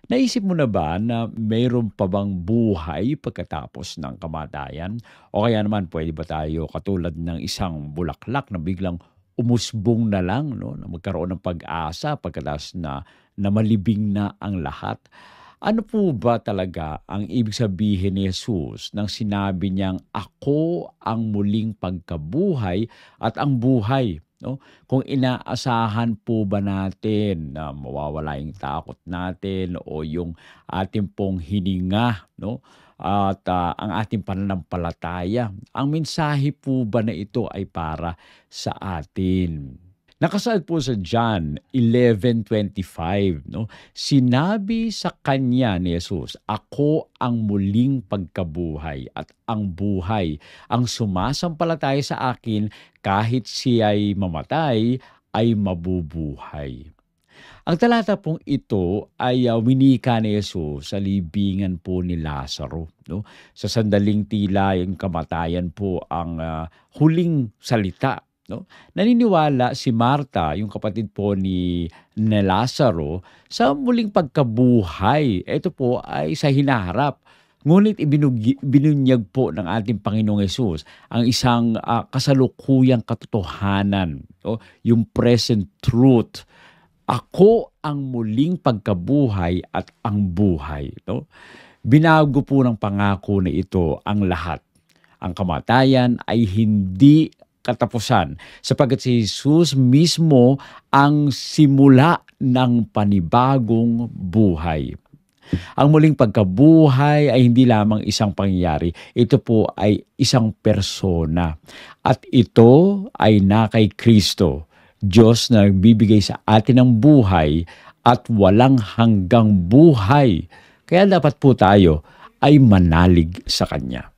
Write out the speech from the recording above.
Naisip mo na ba na mayroon pa bang buhay pagkatapos ng kamatayan? O kaya naman pwede ba tayo katulad ng isang bulaklak na biglang umusbong na lang 'no, na magkaroon ng pag-asa pagkatapos na malibing na ang lahat? Ano po ba talaga ang ibig sabihin ni Jesus nang sinabi niyang, "Ako ang muling pagkabuhay at ang buhay," 'no? Kung inaasahan po ba natin na mawawala yung takot natin o yung ating pong hininga 'no, at, ang ating pananampalataya, ang mensahe po ba na ito ay para sa atin? Nakasaad po sa John 11:25 'no, sinabi sa kanya ni Jesus, "Ako ang muling pagkabuhay at ang buhay. Ang sumasampalataya sa akin kahit siya'y mamatay ay mabubuhay." Ang talata pong ito ay, winika ni Jesus sa libingan po ni Lazaro 'no. Sa sandaling tila yung kamatayan po ang, huling salita 'no. Naniniwala si Marta, yung kapatid po ni Lazaro, sa muling pagkabuhay. Ito po ay sa hinaharap. Ngunit binunyag po ng ating Panginoong Hesus ang isang, kasalukuyang katotohanan 'no, yung present truth. Ako ang muling pagkabuhay at ang buhay 'no. Binago po ng pangako na ito ang lahat. Ang kamatayan ay hindi katapusan sapagkat si Jesus mismo ang simula ng panibagong buhay. Ang muling pagkabuhay ay hindi lamang isang pangyayari, ito po ay isang persona. At ito ay na kay Kristo, Diyos na nagbibigay sa atin ng buhay at walang hanggang buhay. Kaya dapat po tayo ay manalig sa Kanya.